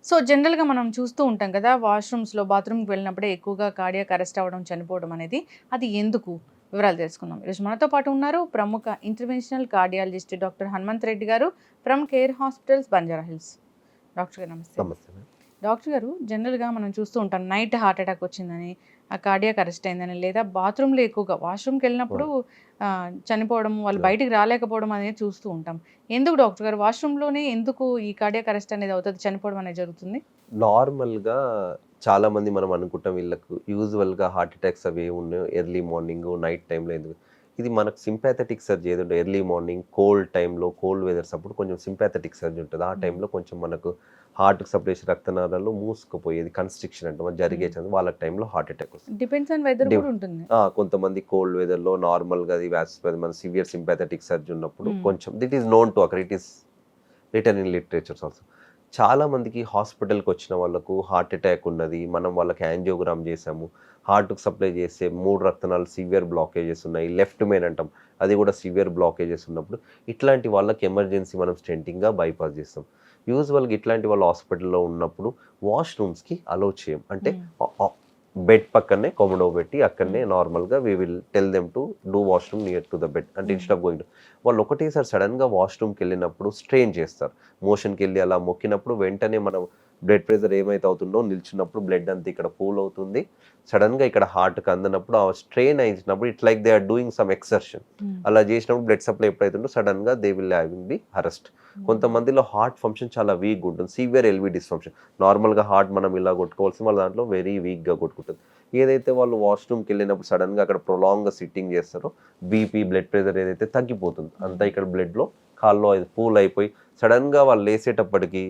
So, జనరల్‌గా మనం చూస్తూ ఉంటాం కదా! వాష్‌రూమ్స్‌లో, బాత్రూమ్‌కి వెళ్ళినప్పుడే ఎక్కువగా కార్డియాక్ అరెస్ట్ అవ్వడం, చనిపోవడం అనేది. అది ఎందుకు? వివరాలు తెలుసుకుందాం. ఈరోజు మనతో పాటు ఉన్నారు ప్రముఖ interventional cardiologist doctor Hanumanth Reddy గారు from care hospitals, Banjara Hills. Doctor గారు నమస్తే అండి. నమస్తే మేడం. డాక్టర్ గారు జనరల్‌గా మనం చూస్తూ ఉంటాం. నైట్ హార్ట్ అటాక్ వచ్చిందని, కార్డియాక్ అరెస్ట్ అయిందని, లేదా బాత్రూమ్‌లో ఎక్కువగా వాష్‌రూమ్‌కెళ్ళినప్పుడు అవును. చనిపోవడం, వాళ్ళు అవును. బయటికి రాలేకపోవడం అనేది చూస్తూ ఉంటాం. ఎందుకు డాక్టర్ గారు వాష్‌రూమ్‌లోనే ఎందుకు ఈ కార్డియాక్ అరెస్ట్ అనేది అవుతది? చనిపోవడం అనేది జరుగుతుంది? నార్మల్‌గా చాలామంది మనం అనుకుంటాం వీళ్ళకు యూజువల్‌గా హార్ట్ అటాక్స్ అవి ఉన్నాయో ఎర్లీ మార్నింగ్, నైట్ టైమ్‌లో ఎందుకు ఇది మనకు సింపాథెటిక్ సర్జ్ ఏదుంటే ఎర్లీ మార్నింగ్ కోల్డ్ టైమ్‌లో, కోల్డ్ వెదర్స్ అప్పుడు కొంచెం సింపాథెటిక్ సర్జ్ ఉంటది. ఆ హ్మ్. టైంలో కొంచెం మనకు హార్ట్‌కి సప్లై చేసే రక్తనాళాలు మూసుకుపోయేది కన్‌స్ట్రిక్షన్ అంటాం. అది జరిగే హ్మ్. ఛాన్స్ వాళ్ళ టైంలో హార్ట్ అటాక్ వస్తది. డిపెండ్స్ ఆన్ వెదర్ డివ్ కూడా ఉంటుంది. కొంతమంది కోల్డ్ వెదర్‌లో నార్మల్‌గా అది మన సివియర్ సింపాథెటిక్ సర్జ్ ఉన్నప్పుడు హ్మ్. కొంచెం that is known to occur. It is written in literatures also. చాలా మందికి హాస్పిటల్‌కొచ్చిన వాళ్ళకు హార్ట్ అటాక్ ఉన్నది. మనం వాళ్ళకి యాంజియోగ్రామ్ చేసాము. హార్ట్‌కి సప్లై చేసే 3 రక్తనాళాలు సివియర్ బ్లాకేజెస్ ఉన్నాయి. లెఫ్ట్ మెయిన్ అంటాం. అది కూడా సివియర్ బ్లాకేజెస్ ఉన్నప్పుడు ఇట్లాంటి వాళ్ళకి ఎమర్జెన్సీ మనం స్టెంటింగ్‌గా బైపాస్ చేస్తాం. యూజువల్‌గా ఇట్లాంటి వాళ్ళు హాస్పిటల్‌లో ఉన్నప్పుడు వాష్‌రూమ్స్‌కి అలో చేయం. అంటే హ్మ్. ఆహ్, ఆహ్, బెడ్ పక్కనే కొమోడో పెట్టి అక్కడనే హ్మ్. నార్మల్‌గా we will tell them to do washroom near to the bed. అంటే hmm. Instead of going to వాళ్ళు ఒకటేసారి సడెన్‌గా వాష్‌రూమ్‌కెళ్ళినప్పుడు స్ట్రెయిన్ చేస్తారు. మోషన్‌కెళ్ళి అలా మొక్కినప్పుడు వెంటనే మనం బ్లడ్ ప్రెషర్ ఏమైతే అవుతుందో నిల్చున్నప్పుడు బ్లడ్ అంతా ఇక్కడ పూల్ అవుతుంది. సడెన్‌గా ఇక్కడ హార్ట్‌కి అందనప్పుడు ఆ స్ట్రెయిన్ అయినప్పుడు it's like they are doing some exertion. Hmm. అలా చేసినప్పుడు బ్లడ్ సప్లై ఎప్పుడైతుందో సడెన్‌గా they will having the arrest. Hmm. కొంతమందిలో హార్ట్ ఫంక్షన్ చాలా వీక్‌గా ఉంటుంది. Severe LV dysfunction. నార్మల్‌గా హార్ట్ మనం ఇలా కొట్టుకోవాల్సిన వాళ్ళ దాంట్లో వెరీ వీక్‌గా కొట్టుకుంటది. ఏదైతే వాళ్ళు వాష్‌రూమ్‌కెళ్ళినప్పుడు సడెన్‌గా అక్కడ ప్రొలాంగ్‌గా సిట్టింగ్ చేస్తారో బీపీ, బ్లడ్ ప్రెషర్ ఏదైతే తగ్గిపోతుంది. అంతా హ్మ్. ఇక్కడ బ్లడ్‌లో కాల్లో అది పూల్ అయిపోయి సడెన్‌గా వాళ్ళు లేసేటప్పటికి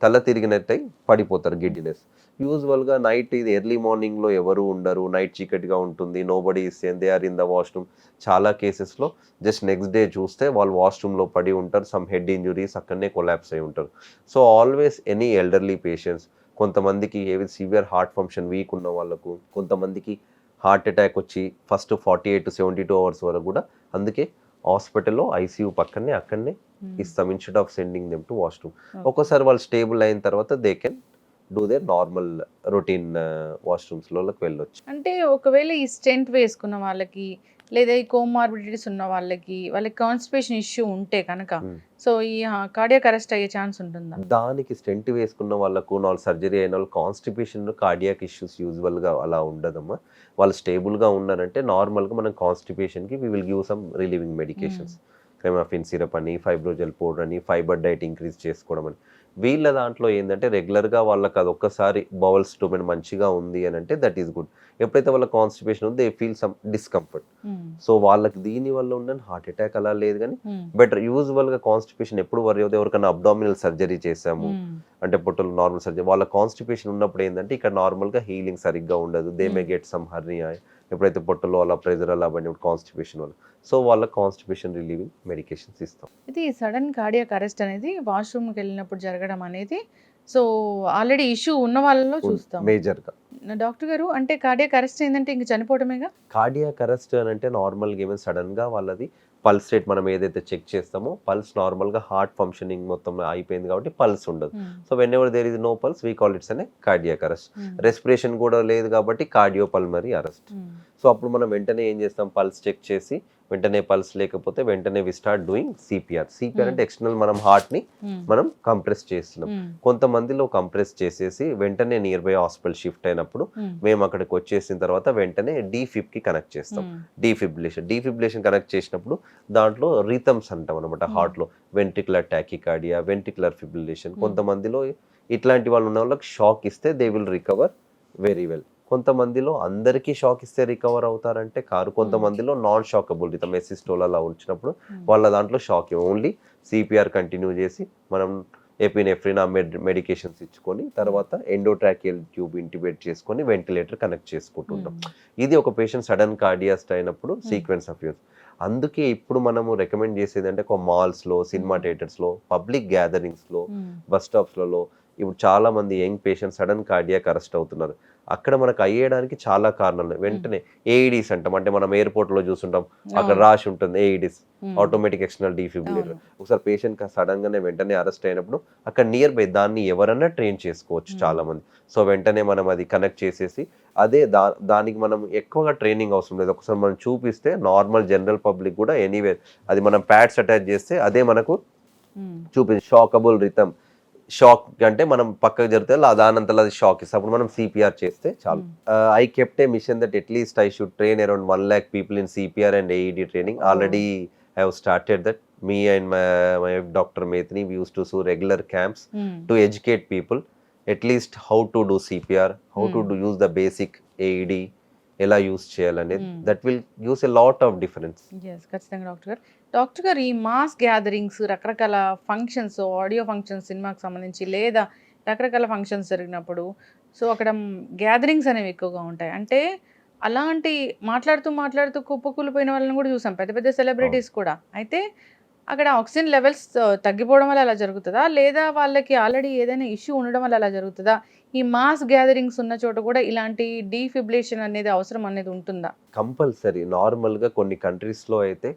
తల తిరిగినట్టయి పడిపోతారు గిడ్డినెస్. యూజువల్‌గా నైట్ ఇది ఎర్లీ మార్నింగ్‌లో ఎవరు ఉండరు. నైట్ చీకటిగా ఉంటుంది. Nobody is saying they are in the washroom. చాలా కేసెస్‌లో జస్ట్ నెక్స్ట్ డే చూస్తే వాళ్ళు వాష్‌రూమ్‌లో పడి ఉంటారు. సమ్ హెడ్ ఇంజ్యూరీస్ అక్కడనే కొలాప్స్ అయ్యి ఉంటారు. So, always any elderly patients కొంతమందికి ఏవి సివియర్ హార్ట్ ఫంక్షన్ వీక్ ఉన్న వాళ్ళకు, కొంతమందికి హార్ట్ అటాక్ వచ్చి ఫస్ట్ 48-72 అవర్స్ వరకు గూడా అందుకే హాస్పిటల్‌లో ఐసీయూ పక్కనే అక్కడనే హ్మ్. ఇస్తాం. Instead of sending them to washroom. Okay. ఒక్కోసారి వాళ్ళు స్టేబుల్ అయిన తర్వాత they can do their normal routine వాష్‌రూమ్స్‌లోకి వెళ్ళొచ్చు. అంటే ఒకవేళ ఈ స్టెంట్ వేసుకున్న వాళ్ళకి, లేదా ఈ కోమార్బిడిటీస్ ఉన్న వాళ్ళకి, వాళ్ళకి కాన్‌స్టిపేషన్ ఇష్యూ ఉంటే కనుక, హ్మ్. సో, ఈ కార్డియాక్ అరెస్ట్ అయ్యే ఛాన్స్ ఉంటుందా? దానికి స్టెంట్ వేసుకున్న వాళ్ళకు, సర్జరీ అయినోళ్ళు కాన్‌స్టిపేషన్, కార్డియాక్ ఇష్యూస్ యూజువల్‌గా అలా ఉండదమ్మా. వాళ్ళు స్టేబుల్‌గా ఉన్నారంటే నార్మల్‌గా మనం కాన్‌స్టిపేషన్‌కి we will give some relieving hmm. Medications. Cremaffin syrup అని, ఫైబ్రోజెల్ పౌడర్ అని, ఫైబర్ డైట్ ఇంక్రీజ్ చేసుకోవడం అని. వీళ్ళ దాంట్లో ఏందంటే రెగ్యులర్‌గా వాళ్ళకి అదొక్కసారి బౌల్ స్టోమన్ మంచిగా ఉంది అనంటే దట్ ఈస్ గుడ్. ఎప్పుడైతే వాళ్ళకి కాన్‌స్టిపేషన్ ఉందో దే ఫీల్ సమ్ డిస్కంఫర్ట్. హ్మ్. సో, వాళ్ళకి దీని వల్ల ఉండని హార్ట్ అటాక్ అలా లేదు గానీ హ్మ్. బెటర్. యూజువల్‌గా కాన్‌స్టిపేషన్ ఎప్పుడు వర్రీ అవ్వదు. ఎవరికన్నా అబ్డామినల్ సర్జరీ చేశాము. హ్మ్. అంటే పొట్టలో నార్మల్ సర్జరీ. వాళ్ళ కాన్‌స్టిపేషన్ ఉన్నప్పుడు ఏందంటే ఇక్కడ నార్మల్‌గా హీలింగ్ సరిగ్గా ఉండదు. దే మే హ్మ్. గెట్ సమ్ హెర్నియా ఎప్పుడైతే పొట్టలో అలా ప్రెషర్ అలా పడినప్పుడు కాన్‌స్టిపేషన్ వల్ల. సో, వాళ్ళకి కాన్‌స్టిపేషన్ రిలీవింగ్ మెడికేషన్స్ ఇస్తాం. ఇది సడెన్ కార్డియాక్ అరెస్ట్ అనేది వాష్‌రూమ్‌కెళ్ళినప్పుడు జరగడం అనేది, సో, ఆల్రెడీ ఇష్యూ ఉన్న వాళ్ళలో చూస్తాం. మేజర్‌గా. డాక్టర్ గారు అంటే కార్డియాక్ అరెస్ట్ అయిందంటే ఇంక చనిపోవడమేగా? కార్డియాక్ అరెస్ట్ అనంటే నార్మల్‌గా ఏమైనా సడెన్‌గా వాళ్ళది పల్స్ రేట్ మనం ఏదైతే చెక్ చేస్తామో పల్స్ నార్మల్‌గా హార్ట్ ఫంక్షనింగ్ మొత్తం అయిపోయింది కాబట్టి పల్స్ ఉండదు. Hmm. So, whenever there is no pulse we call it's cardiac arrest. Hmm. Respiration కూడా లేదు కాబట్టి కార్డియోపల్మనరీ అరెస్ట్. హ్మ్. సో, అప్పుడు మనం వెంటనే ఏం చేస్తాం పల్స్ చెక్ చేసి వెంటనే పల్స్ లేకపోతే వెంటనే we start doing CPR. CPR hmm. అంటే ఎక్స్టర్నల్ మనం హార్ట్‌ని హ్మ్. మనం కంప్రెస్ చేస్తున్నాం. హ్మ్. కొంతమందిలో కంప్రెస్ చేసేసి వెంటనే నియర్ బై హాస్పిటల్ షిఫ్ట్ అయినప్పుడు హ్మ్. మేము అక్కడికి వచ్చేసిన తర్వాత వెంటనే డీఫిబ్‌కి కనెక్ట్ చేస్తాం. హ్మ్. డీఫిబ్రిలేషన్ కనెక్ట్ చేసినప్పుడు దాంట్లో రిథమ్స్ అంటాం అనమాట హ్మ్. హార్ట్‌లో. Ventricular tachycardia, ventricular fibrillation. హ్మ్. కొంతమందిలో ఇట్లాంటి వాళ్ళు ఉన్న వాళ్ళకి షాక్ ఇస్తే they will recover very well. కొంతమందిలో అందరికీ షాక్ ఇస్తే రికవర్ అవుతారంటే కారు. హ్మ్. కొంతమందిలో నాన్ షాకబుల్ రిథమ్ ఎసిస్టోల్ అలా వచ్చినప్పుడు హ్మ్. వాళ్ళ దాంట్లో షాక్ ఓన్లీ సీపీఆర్ కంటిన్యూ చేసి మనం ఎపినెఫ్రిన్ ఆ మెడికేషన్స్ ఇచ్చుకొని హ్మ్. తర్వాత ఎండోట్రాకియల్ ట్యూబ్ ఇంటిబేట్ చేసుకొని వెంటిలేటర్ కనెక్ట్ చేసుకుంటుంటాం. హ్మ్. ఇది ఒక పేషెంట్ సడెన్ కార్డియాస్ట్ అయినప్పుడు హ్మ్. Sequence of years. అందుకే ఇప్పుడు మనము రికమెండ్ చేసేదంటే ఒక మాల్స్‌లో, సినిమా హ్మ్. థియేటర్స్‌లో, పబ్లిక్ గ్యాదరింగ్స్‌లో, హ్మ్. బస్ స్టాప్స్‌లలో ఇప్పుడు చాలా మంది young patients sudden cardiac arrest అవుతున్నారు. అక్కడ మనకు అయ్యేయడానికి చాలా కారణాలు ఉన్నాయి. వెంటనే ఏఈడీస్ అంటాం, అంటే మనం ఎయిర్పోర్ట్లో చూస్తుంటాం, అక్కడ అవును. రాసి ఉంటుంది AEDs, um. Automatic external defibrillator. అవును. ఒకసారి పేషెంట్ సడన్ గానే వెంటనే అరెస్ట్ అయినప్పుడు అక్కడ నియర్ బై దాన్ని ఎవరన్నా ట్రైన్ చేసుకోవచ్చు ఉమ్. చాలా మంది. సో వెంటనే మనం అది కనెక్ట్ చేసేసి అదే దానికి మనం ఎక్కువగా ట్రైనింగ్ అవసరం లేదు. ఒకసారి మనం చూపిస్తే నార్మల్ జనరల్ పబ్లిక్ కూడా ఎనీవేర్ అది మనం ప్యాడ్స్ అటాచ్ చేస్తే అదే మనకు ఉమ్. చూపించి షాకబుల్ రిథమ్, షాక్ అంటే మనం పక్కకు జరిగితే దానంతలో అది షాక్ ఇస్తే అప్పుడు మనం సిపిఆర్ చేస్తే చాలు. Um. I kept a mission that at least I should train around 1 lakh people in CPR and AED training. Oh. Already I have started that. Me and my Dr. Methini, we used to do regular camps um. to educate people at least how to do CPR, how to Hmm. use the basic AED, ఎలా use చేయాలనేది. Hmm. That will use a lot of difference. Yes, ఖచ్చితంగా doctor గారు. Doctor గారు, ఈ mass gatherings, రకరకాల functions, audio functions సినిమాకి సంబంధించి లేదా రకరకాల ఫంక్షన్స్ జరిగినప్పుడు సో అక్కడ గ్యాదరింగ్స్ అనేవి ఎక్కువగా ఉంటాయి. అంటే అలాంటి మాట్లాడుతూ మాట్లాడుతూ కుప్పకూలిపోయిన వాళ్ళని కూడా చూసాం, పెద్ద పెద్ద సెలబ్రిటీస్ కూడా. అయితే అక్కడ ఆక్సిజన్ లెవెల్స్ తగ్గిపోవడం వల్ల అలా జరుగుతుందా, లేదా వాళ్ళకి ఆల్రెడీ ఏదైనా ఇష్యూ ఉండడం వల్ల అలా జరుగుతుందా? ఈ మాస్ గ్యాదరింగ్స్ ఉన్న చోట కూడా ఇలాంటి డీఫిబ్రిలేషన్ అనేది అవసరం అనేది ఉంటుందా? కంపల్సరీ నార్మల్గా కొన్ని కంట్రీస్లో అయితే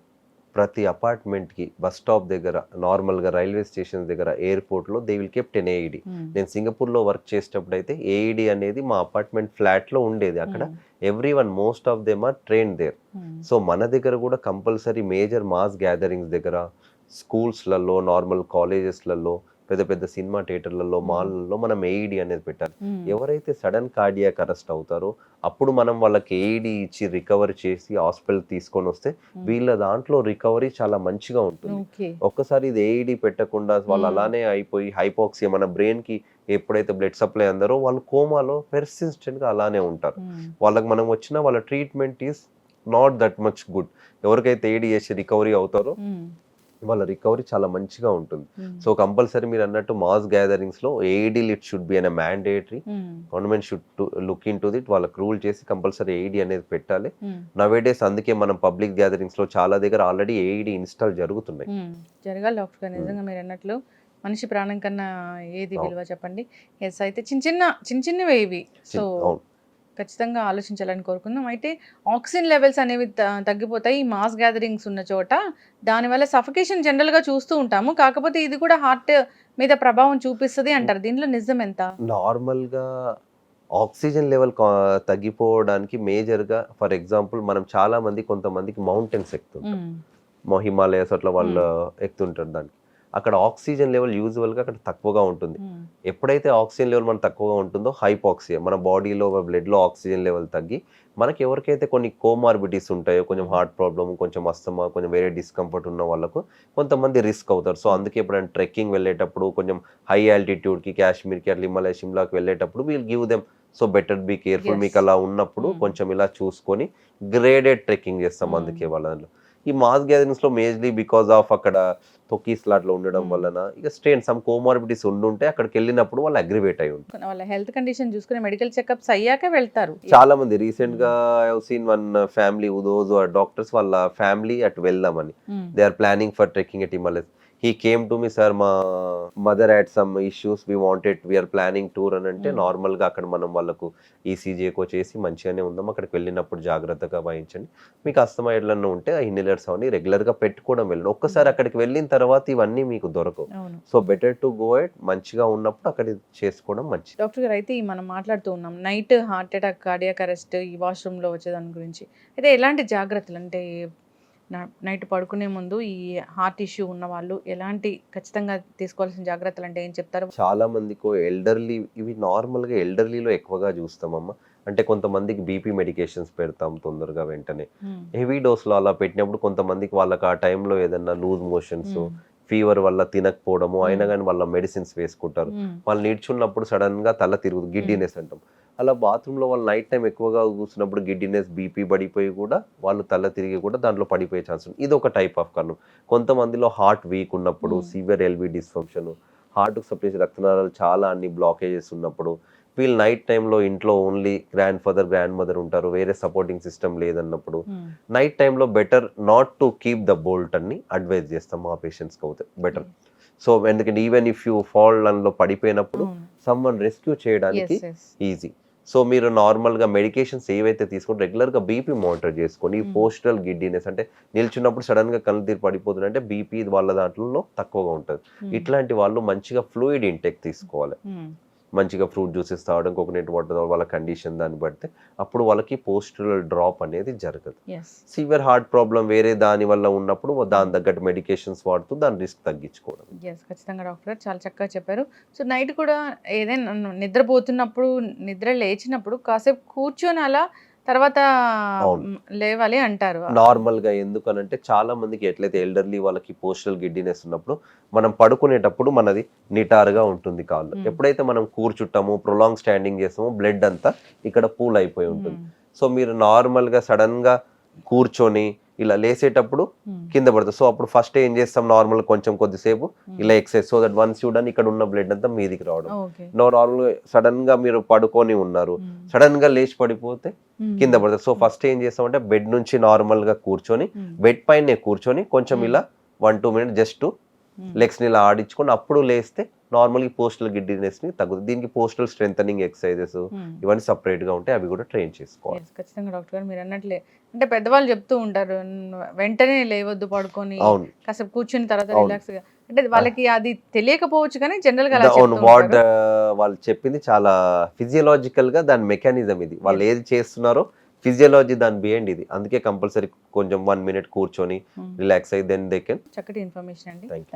ప్రతి అపార్ట్మెంట్కి బస్ స్టాప్ దగ్గర, నార్మల్గా రైల్వే స్టేషన్ దగ్గర, ఎయిర్పోర్ట్లో they will kept an AED. నేను సింగపూర్లో వర్క్ చేసేటప్పుడు అయితే ఏఈడి అనేది మా అపార్ట్మెంట్ ఫ్లాట్లో ఉండేది. అక్కడ everyone most of them are train there. So మన దగ్గర కూడా కంపల్సరీ మేజర్ మాస్ గ్యాదరింగ్స్ దగ్గర, స్కూల్స్లలో, నార్మల్ కాలేజెస్లలో, పెద్ద పెద్ద సినిమా థియేటర్లలో, మాల్లలో మనం ఏఈడి అనేది పెట్టాలి. ఎవరైతే సడన్ కార్డియాక్ అరెస్ట్ అవుతారో అప్పుడు మనం వాళ్ళకి ఏఈడి ఇచ్చి రికవర్ చేసి హాస్పిటల్ తీసుకొని వస్తే వీళ్ళ దాంట్లో రికవరీ చాలా మంచిగా ఉంటుంది. ఓకే. ఒక్కసారి ఇది ఏఈడి పెట్టకుండా వాళ్ళు అలానే అయిపోయి హైపోక్సియా, మన బ్రెయిన్ కి ఎప్పుడైతే బ్లడ్ సప్లై అందారో వాళ్ళు కోమాలో పెర్సిస్టెంట్ గా అలానే ఉంటారు. వాళ్ళకి మనం వచ్చిన వాళ్ళ treatment is not that much good. ఎవరికైతే ఏఈడి చేసి రికవరీ అవుతారో వాళ్ళ రికవరీ చాలా మంచిగా ఉంటుంది. సో కంపల్సరీ మీరు అన్నట్టు మాస్ గ్యాదరింగ్స్ లో AED it should be an mandatory. Government should look into it. వాళ్ళకి రూల్ చేసి కంపల్సరీ ఏఈడి అనేది పెట్టాలి. నవేడేస్ అందుకే మనం పబ్లిక్ గ్యాదరింగ్స్ లో చాలా దగ్గర ఆల్రెడీ ఏఈడి ఇన్స్టాల్ జరుగుతున్నాయి. జరగాలి డాక్టర్ గారు, నిజంగా మీరు అన్నట్లు మనిషి ప్రాణం కన్నా ఏది విలువ చెప్పండి. ఎస్, అయితే చిన్న చిన్నవే ఇవి. సో ఖచ్చితంగా ఆలోచించాలని కోరుకుందాం. అయితే ఆక్సిజన్ లెవెల్స్ అనేవి తగ్గిపోతాయి ఈ మాస్ గ్యాదరింగ్స్ ఉన్న చోట. దానివల్ల సఫకేషన్ జనరల్గా చూస్తూ ఉంటాము, కాకపోతే ఇది కూడా హార్ట్ మీద ప్రభావం చూపిస్తుంది అంటారు. దీనిలో నిజం ఎంత? నార్మల్గా ఆక్సిజన్ లెవెల్ తగ్గిపోవడానికి మేజర్గా ఫర్ ఎగ్జాంపుల్ మనం చాలా మంది కొంతమందికి మౌంటైన్స్ ఎక్కుతుంటారు, హిమాలయస్ అట్లా వాళ్ళు ఎక్కుతుంటారు. దానికి అక్కడ ఆక్సిజన్ లెవెల్ యూజువల్గా అక్కడ తక్కువగా ఉంటుంది. ఎప్పుడైతే ఆక్సిజన్ లెవెల్ మనకు తక్కువగా ఉంటుందో హైపాక్సియా, మన బాడీలో బ్లడ్లో ఆక్సిజన్ లెవెల్ తగ్గి మనకి ఎవరికైతే కొన్ని కోమార్బిటీస్ ఉంటాయో, కొంచెం హార్ట్ ప్రాబ్లమ్, కొంచెం అస్తమా, కొంచెం వేరే డిస్కంఫర్ట్ ఉన్న వాళ్ళకు కొంతమంది రిస్క్ అవుతారు. సో అందుకే ఎప్పుడైనా ట్రెక్కింగ్ వెళ్ళేటప్పుడు, కొంచెం హై ఆల్టిట్యూడ్కి, కాశ్మీర్కి అట్లా హిమాలయ షిమ్లాకి వెళ్ళేటప్పుడు we'll give them so better be careful. మీకు అలా ఉన్నప్పుడు కొంచెం ఇలా చూసుకొని గ్రేడెడ్ ట్రెక్కింగ్ చేస్తాం. అందుకే వాళ్ళలో ఈ మాస్ గ్యాదరింగ్స్ లో మేజర్లీ బికాస్ ఆఫ్ అక్కడ తొక్కీస్ లాట్లో ఉండడం వలన ఇక స్ట్రెయిన్ సమ్ కోమార్బిటీస్ ఉండుంటే అక్కడికి వెళ్ళినప్పుడు వాళ్ళు అగ్రివేట్ అయి ఉంటారు. వాళ్ళ హెల్త్ కండిషన్ చూసుకుని మెడికల్ చెకప్స్ అయ్యాక వెళ్తారు. చాలా మంది రీసెంట్ గా I have seen one family those are doctors, వాళ్ళ ఫ్యామిలీ అటు వెళ్దామని they are planning for trekking at Himalayas. He came to me, sir మా mother had some issues, we're planning tour అని అంటే నార్మల్గా అక్కడ మనం వాళ్ళకు ఈసీజీ ఎక్కువ చేసి మంచిగానే ఉందాం, అక్కడికి వెళ్ళినప్పుడు జాగ్రత్తగా వహించండి, మీకు అస్తమా ఎట్లన్నా ఉంటే ఆ ఇన్హేలర్స్ అవన్నీ రెగ్యులర్గా పెట్టుకోవడం వెళ్ళండి. ఒక్కసారి అక్కడికి వెళ్ళిన తర్వాత ఇవన్నీ మీకు దొరకవు. So better to go at, మంచిగా ఉన్నప్పుడు అక్కడ చేసుకోవడం మంచిది. డాక్టర్ గారు, అయితే మనం మాట్లాడుతూ ఉన్నాం night heart attack, cardiac arrest, ఈ వాష్రూమ్లో వచ్చేదాని గురించి. అయితే ఎలాంటి జాగ్రత్తలు, అంటే నైట్ పడుకునే ముందు ఈ హార్ట్ ఇష్యూ ఉన్న వాళ్ళు ఎలాంటి ఖచ్చితంగా తీసుకోవాల్సిన జాగ్రత్తలు అంటే ఏం చెప్తారు? చాలా మందికి ఎల్డర్లీ, ఇవి నార్మల్గా ఎల్డర్లీలో ఎక్కువగా చూస్తామమ్మా. అంటే కొంతమందికి బీపీ మెడికేషన్స్ పెడతాం తొందరగా వెంటనే, హెవీ డోస్లో అలా పెట్టినప్పుడు కొంతమందికి వాళ్ళకి ఆ టైంలో ఏదన్నా లూజ్ మోషన్స్, ఫీవర్ వల్ల తినకపోవడము అయినా కానీ వాళ్ళ మెడిసిన్స్ వేసుకుంటారు. వాళ్ళు నిడ్చున్నప్పుడు సడన్ గా తల తిరుగుతుంది, గిడ్డినెస్ అంటాం. అలా బాత్రూంలో వాళ్ళు నైట్ టైం ఎక్కువగా కూర్చున్నప్పుడు గిడ్డినెస్, బీపీ పడిపోయి కూడా వాళ్ళు తల తిరిగి కూడా దాంట్లో పడిపోయే ఛాన్స్ ఉంది. ఇది ఒక టైప్ ఆఫ్ కారణం. కొంతమందిలో హార్ట్ వీక్ ఉన్నప్పుడు, సివియర్ ఎల్వి డిస్ఫంక్షన్, హార్ట్కి సంబంధించిన రక్తనాళాలు చాలా అన్ని బ్లాకేజెస్ ఉన్నప్పుడు, వీళ్ళు నైట్ టైంలో ఇంట్లో only grandfather, grandmother ఉంటారు, వేరే సపోర్టింగ్ సిస్టమ్ లేదన్నప్పుడు నైట్ టైంలో better not to keep the bolt అని అడ్వైజ్ చేస్తాం మా పేషెంట్స్కి. అవుతాయి బెటర్ సో ఎందుకంటే ఈవెన్ ఇఫ్ యూ ఫాల్ అందులో పడిపోయినప్పుడు సమ్వన్ రెస్క్యూ చేయడానికి ఈజీ. సో మీరు నార్మల్గా మెడికేషన్స్ ఏవైతే తీసుకుంటే రెగ్యులర్గా బీపీ మానిటర్ చేసుకోండి. ఈ పోస్టల్ గిడ్డినెస్ అంటే నిల్చున్నప్పుడు సడన్గా కళ్ళు తీరి పడిపోతుందంటే బీపీ వాళ్ళ దాంట్లో తక్కువగా ఉంటుంది. ఇట్లాంటి వాళ్ళు మంచిగా ఫ్లూయిడ్ ఇంటెక్ తీసుకోవాలి. మంచిగా ఫ్రూట్ జ్యూసెస్ తాగడం, కోకోనట్ వాటర్ వాళ్ళ కండిషన్ దాన్ని బట్టి అప్పుడు వాళ్ళకి పోస్టల్ డ్రాప్ అనేది జరగదు. సివియర్ హార్ట్ ప్రాబ్లం వేరే దాని వల్ల ఉన్నప్పుడు దాని తగ్గట్టు మెడికేషన్స్ వాడుతూ దాని రిస్క్ తగ్గించుకోవడం. ఖచ్చితంగా డాక్టర్ గారు చాలా చక్కగా చెప్పారు. సో నైట్ కూడా ఏదైనా నిద్రపోతున్నప్పుడు నిద్ర లేచినప్పుడు కాసేపు కూర్చొని అలా తర్వాత లేవాలి అంటారు. నార్మల్ గా ఎందుకనంటే చాలా మందికి ఎట్లయితే ఎల్డర్లీ వాళ్ళకి పోస్టల్ గిడ్డినెస్ ఉన్నప్పుడు మనం పడుకునేటప్పుడు మనది నిటారుగా ఉంటుంది కాళ్ళు. ఎప్పుడైతే మనం కూర్చుంటామో ప్రొలాంగ్ స్టాండింగ్ చేస్తామో బ్లడ్ అంతా ఇక్కడ పూల్ అయిపోయి ఉంటుంది. సో మీరు నార్మల్ గా సడన్ గా కూర్చొని ఇలా లేసేటప్పుడు కింద పడుతుంది. సో అప్పుడు ఫస్ట్ ఏం చేస్తాం, నార్మల్ కొంచెం కొద్దిసేపు ఇలా ఎక్సర్సైజ్, సో దట్ వన్స్ చూడని ఇక్కడ ఉన్న బ్లడ్ అంతా మీదికి రావడం. నార్మల్ సడన్ గా మీరు పడుకొని ఉన్నారు, సడన్ గా లేచి పడిపోతే కింద పడుతుంది. సో ఫస్ట్ ఏం చేస్తామంటే బెడ్ నుంచి నార్మల్ గా కూర్చొని బెడ్ పైనే కూర్చొని కొంచెం ఇలా 1-2 minutes జస్ట్ లెగ్స్ ని ఇలా ఆడించుకొని అప్పుడు లేస్తే నార్మల్ పోస్టల్ గిడ్డినెస్ ని తగ్గుతుంది. దీనికి పోస్టల్ స్ట్రెంథనింగ్ ఎక్సర్సైజెస్ ఇవన్నీ సపరేట్ గా ఉంటాయి, అవి కూడా ట్రైన్ చేసుకోవాలి. ఖచ్చితంగా డాక్టర్ గారు మీరు అన్నట్లే అంటే పెద్దవాళ్ళు చెప్తూ ఉంటారు వెంటనే లేవద్దు, పడుకొని కాసేపు కూర్చుని తర్వాత రిలాక్స్ గా, అంటే వాళ్ళకి అది తెలియకపోవచ్చు కానీ జనరల్ గా వాళ్ళు చెప్పింది చాలా ఫిజియలాజికల్ గా దాని మెకానిజం ఇది, వాళ్ళు ఏది చేస్తున్నారో ఫిజియాలజీ దాని బిహైండ్ ఇది. అందుకే కంపల్సరీ కొంచెం 1 minute కూర్చొని రిలాక్స్ అయ్యి దెన్ దే కెన్. చక్కటి ఇన్ఫర్మేషన్ అండి.